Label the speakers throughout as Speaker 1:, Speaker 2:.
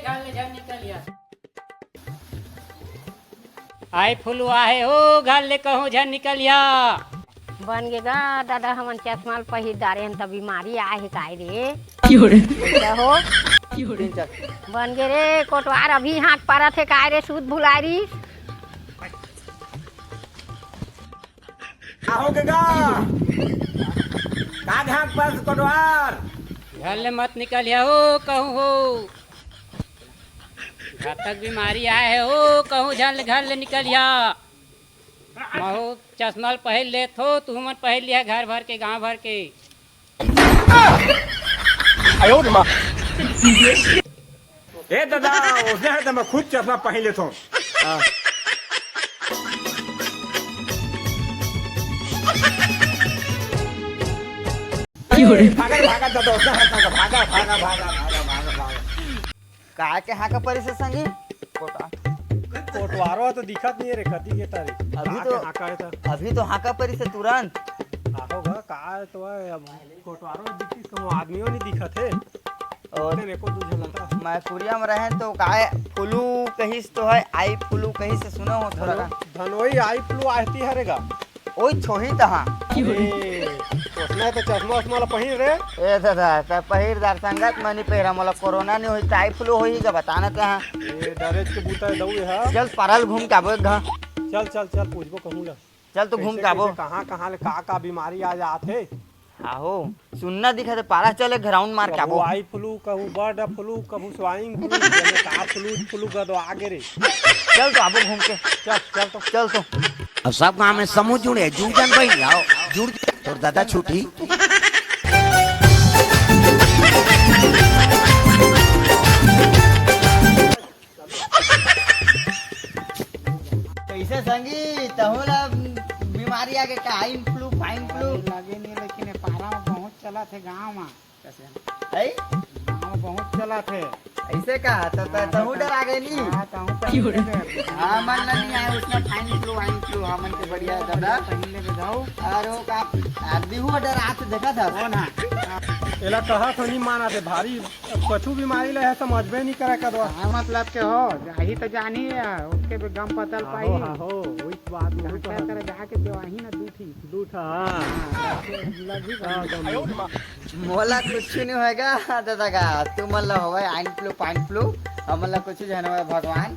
Speaker 1: घर ले जा निकलिया। आई फुलवा है हो घर ले कहूँ झन निकलिया।
Speaker 2: बन गेगा दादा हमन चश्मा पहिर डारे हन त बीमारी आए है काय रे हो बन गे रे कोटवार अभी हाथ पारा थे काय रे सूद भुलारी
Speaker 3: हो गगा का ढाक पर कोटवार
Speaker 1: घर ले मत निकलिया हो कहूँ हो घातक बीमारी आए है हो कहूँ झन घर ले निकलिया। महू चश्मा पहन ले थो तू मत पहन लिया घर भर के गांव भर के।
Speaker 3: ए दादा उसने है तो मैं खुद चश्मा पहन लेता हूँ। भागा भागा दादा उसने है तो भागा भागा भागा भागा भागा भागा
Speaker 4: का के हाँ का परिसे संगी कोटा
Speaker 5: कोटवारो तो दिखत नहीं रे कती के तारी
Speaker 4: अभी तो हाँ का परिसे तुरंत
Speaker 5: होगा का तो अब कोटवारो दिखती को आदमियों नहीं दिखत है
Speaker 4: और
Speaker 5: मेरे को दूसरा लगा
Speaker 4: मैं कुरिया में रहे तो काय फुलू कहिस तो है आई फुलू कहीं से सुना हो थोड़ा
Speaker 5: धनोई आई फ्लू आती हरेगा
Speaker 4: ओई छोही तहां
Speaker 5: उसने तो चश्मा उस्मा ला पहिर रे
Speaker 4: ए दादा त पहिर दार संगत मनी पहिरा मोला कोरोना नहीं होई टाई फ्लू होई का बताना तहां
Speaker 5: ये डरेज के बूता दऊ है
Speaker 4: चल परल घूम के आबो घा
Speaker 5: चल चल चल पूछबो कहूं ला
Speaker 4: चल तो घूम के आबो
Speaker 5: कहां ले का बीमारी आ जात है
Speaker 4: आहो सुनना दिखा तो पारा चले ग्राउंड मार के आबो
Speaker 5: आई फ्लू कहूं बर्ड फ्लू कहूं स्वाइन फ्लू का फ्लू का तो आगे रे
Speaker 4: चल तो आबो घूम के चल तो
Speaker 6: अब सब गाँव में समूह जुड़े जुड़न भाई आओ जुड़ और दादा छुट्टी
Speaker 4: कैसे संगी तहुला बीमारी आके का आइन फ्लू फाइन फ्लू
Speaker 7: लगे नहीं लेकिन पारा में बहुत चला थे गाँव में
Speaker 4: है
Speaker 7: गाँव में बहुत चला थे
Speaker 4: ऐसे का तहु डर आ गए नी हाँ मन नहीं आए उसमें फाइन फ्लू वाइन फ्लू हमन के बढ़िया दादा
Speaker 7: पहले के जाओ
Speaker 4: अरे का आदमी हुआ डर आते देखा था
Speaker 7: हो ना
Speaker 5: एला कहा तो नहीं माना थे भारी कछु बीमारी ले है समझबे नहीं करे कदवा
Speaker 7: हाँ मतलब के हो जाही तो जानी है उसके भी गम पतल पाई
Speaker 5: हो वही बात नहीं
Speaker 7: क्या करे जाके देवाही ना
Speaker 5: दूठा
Speaker 4: मोला कुछ नहीं होएगा दादा का तू मन ला होवे आइन फ्लू फाइन फ्लू हमन ला कुछ जन होवे भगवान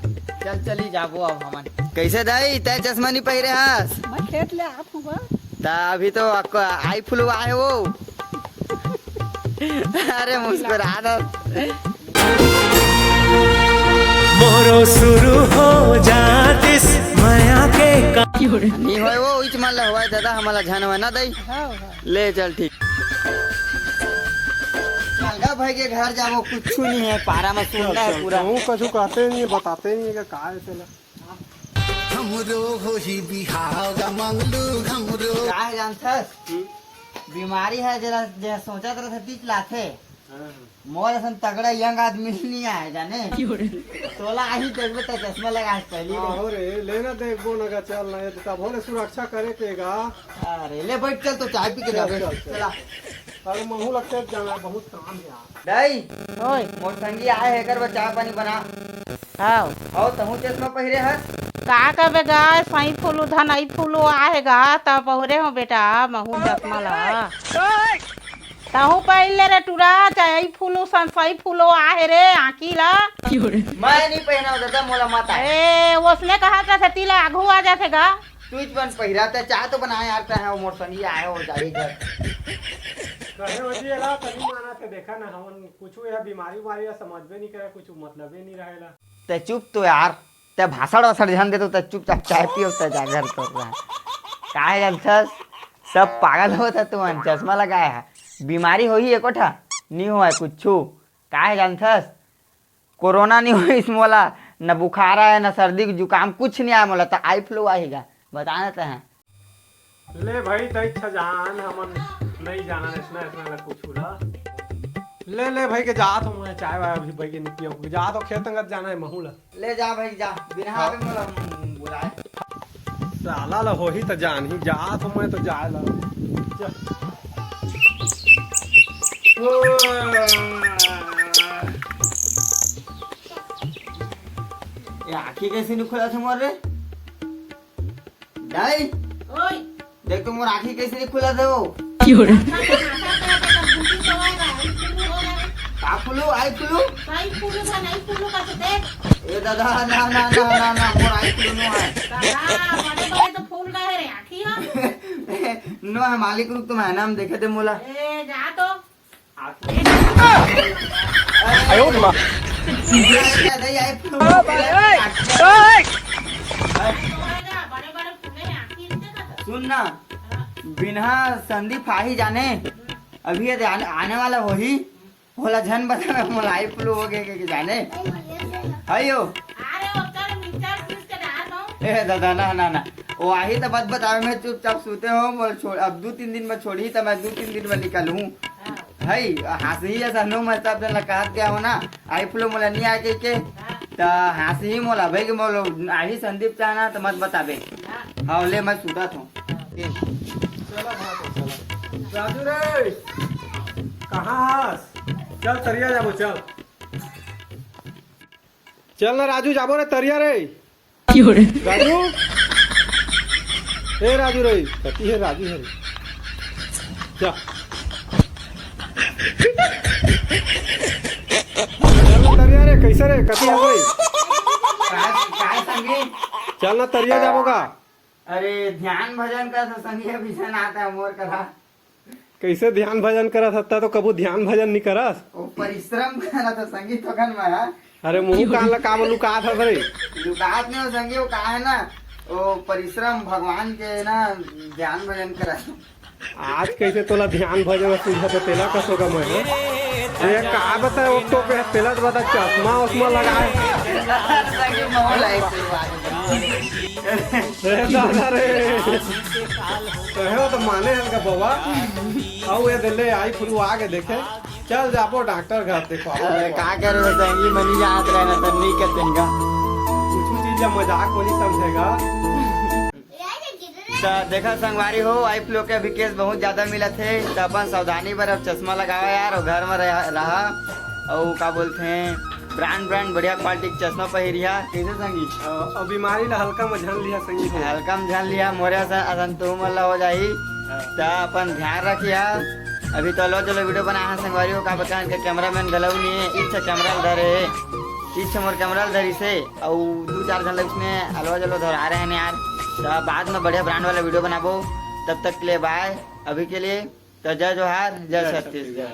Speaker 4: चल चली जाबो अब हमन कैसे दाई तय चश्मा नहीं पहिरे हस
Speaker 7: मैं खेत ले आप हुआ
Speaker 4: ता अभी तो आई फ्लू आए वो अरे मुस्कुरा दो
Speaker 8: मोरो शुरू हो जातिस माया के
Speaker 4: नहीं होए वो इच मन ला होए दादा हमला झन होए ना दई ले चल ठीक अलगा भाई के घर जाबो कुछ नहीं है पारा में सुनना है पूरा
Speaker 5: हूं कछु कहते नहीं बताते नहीं है का है
Speaker 6: हमरो होही बिहाव मंगलू हमरो
Speaker 4: का है जानथस बीमारी है जरा जे सोचा तरह से तीच लाथे मोर ऐसा तगड़ा यंग आदमी नहीं आए जाने 16 आही देखबे त चश्मा लगा पहली
Speaker 5: हो रे लेना देखबो ना चल ना तो तब होले सुरक्षा करे केगा
Speaker 4: अरे ले बैठ चल तो चाय पी के जाबे चला
Speaker 5: अरे महू लगते जाना बहुत काम है
Speaker 4: दाई
Speaker 2: ओए
Speaker 4: मोर संगी आए है कर चाय पानी बना
Speaker 2: आओ
Speaker 4: आओ तहु चश्मा पहिरे हस
Speaker 2: का का बेगा साई फूलू धन आई फूलू आएगा तब बहुरे हो बेटा महू चश्मा ला तहु पहले रे टुरा चाहे फूलू संसाई फूलो आहे रे आकी ला
Speaker 4: मैं नहीं पहना दादा मोला मत आए
Speaker 2: ए उसने कहा था तिला आघू आ जातेगा
Speaker 4: तू इच बन पहिरा त चाय तो बनाए यार है वो मोर संगी आए हो जाई घर
Speaker 5: कहे वजी एला तनी माना के देखा ना हमन कुछ यह बीमारी वारी समझबे नहीं करे कुछ मतलब ही नहीं रहेला
Speaker 4: ते चुप तो यार ते भाषण वासड़ ध्यान दे तो ते चुपचाप चाय पियो त जा घर कर रहा काय जानथस सब पागल होता तू मन चश्मा लगाया है बीमारी होई एकोठा नहीं हुआ कुछ काय जानथस कोरोना नहीं हुई इस मोला न बुखार आया न सर्दी जुकाम कुछ नहीं आया मोला तो आई फ्लू आएगा बताना तो है
Speaker 5: ले भाई तई छजान हमन नहीं जाना इसमें इसमें कुछ ला ले भाई के जात हूं मैं चाय वाय अभी भाई के नहीं पियो जा तो खेत अंगत जाना है महूला
Speaker 4: ले जा भाई जा बिना आवे मोला बुलाए
Speaker 5: साला ला होही त जान ही जात हूं मैं तो जाए ला
Speaker 4: कैसे नहीं खुला था मोर रे डाई
Speaker 2: ओए
Speaker 4: देख तो मोर आँखी कैसे नहीं खुला था वो का खुलू आई खुलू
Speaker 2: साई फूलो था नहीं फूलो का देख
Speaker 4: ए दादा ना ना ना ना ना मोर आई खुलू नो है
Speaker 2: दादा बड़े बड़े तो फूल गए रे आखी हो
Speaker 4: नो है मालिक रुक तुम है नाम देखे थे मोला
Speaker 2: ए जा तो
Speaker 5: आयो मां
Speaker 4: आई खुलू
Speaker 2: बड़े बड़े फूले आखी इनके का
Speaker 4: सुन ना बिना संदीप आही जाने अभी ये आने वाला वही होला झन बता मलाई फ्लू हो गए के जाने अयो
Speaker 2: अरे वो कर मिक्सर पीस के डाल दो
Speaker 4: ए दादा ना ना ना वो आही तो बात बतावे मैं चुपचाप सोते हो मोल छोड़ अब 2-3 दिन में छोड़ी तो मैं 2-3 दिन में निकलूं भाई हंसी ऐसा नो मैं तब जन कहा क्या हो ना आई फ्लू मोला नहीं आके के तो हंसी ही मोला भाई के मोलो आही संदीप चाहना तो मत बताबे हाँ ले मैं सुता था
Speaker 5: राजू रे कहाँ हस चल तरिया जाबो चल चल ना राजू जाबो रे तरिया रे राजू ए राजू रे कती है राजू है चल चल ना तरिया रे कैसे रे कती है भाई
Speaker 4: काय संगी
Speaker 5: चल ना तरिया जाबो का
Speaker 4: अरे ध्यान भजन का तो संगी भीषण आता है मोर करा
Speaker 5: कैसे ध्यान भजन करा सकता तो कबू ध्यान भजन नहीं करस
Speaker 4: वो परिश्रम करा था संगी तो कन में
Speaker 5: अरे मुंह कान ला का बोलू का था रे
Speaker 4: लुकात नहीं हो संगी वो कहा है ना वो परिश्रम भगवान के ना ध्यान भजन करा
Speaker 5: आज कैसे तोला ध्यान भजन सुझा तो तेला कस होगा मैं ये का बता वो तो पे तेला तो बता चश्मा उसमा लगाए
Speaker 4: संगी मोह लाइक
Speaker 5: रे दादा रे तो माने हल्का बाबा आओ ये दिल्ली आई फ्लू आगे देखे चल जापो डॉक्टर घर देखो
Speaker 4: अरे का करे वो संगी मनी याद रहना तो नहीं करते इनका
Speaker 5: कुछ चीज मजाक को नहीं समझेगा
Speaker 4: तो देखा संगवारी हो आई फ्लू के अभी केस बहुत ज्यादा मिला थे तो अपन सावधानी पर अब चश्मा लगावा यार और घर में रहा और का बोलते हैं ब्रांड बढ़िया क्वालिटी का चश्मा पहिरिया कैसे संगी
Speaker 5: और बीमारी ला हल्का में झन लिया संगी हो
Speaker 4: हल्का में ध्यान लिया मोरे असन तू मल्ला हो जाही तो अपन ध्यान रखिया अभी तो लो चलो वीडियो बनाया है संगवारी हो का बता इनका कैमरामैन गलऊ नहीं है इच्छा कैमरा धरे इच्छा मोर कैमरा धरी से और 2-4 घंटे उसमें अलवा जलो धर आ रहे हैं यार तो बाद में बढ़िया ब्रांड वाला वीडियो बनाबो तब तक के लिए बाय अभी के लिए तो जय जोहार जय छत्तीसगढ़।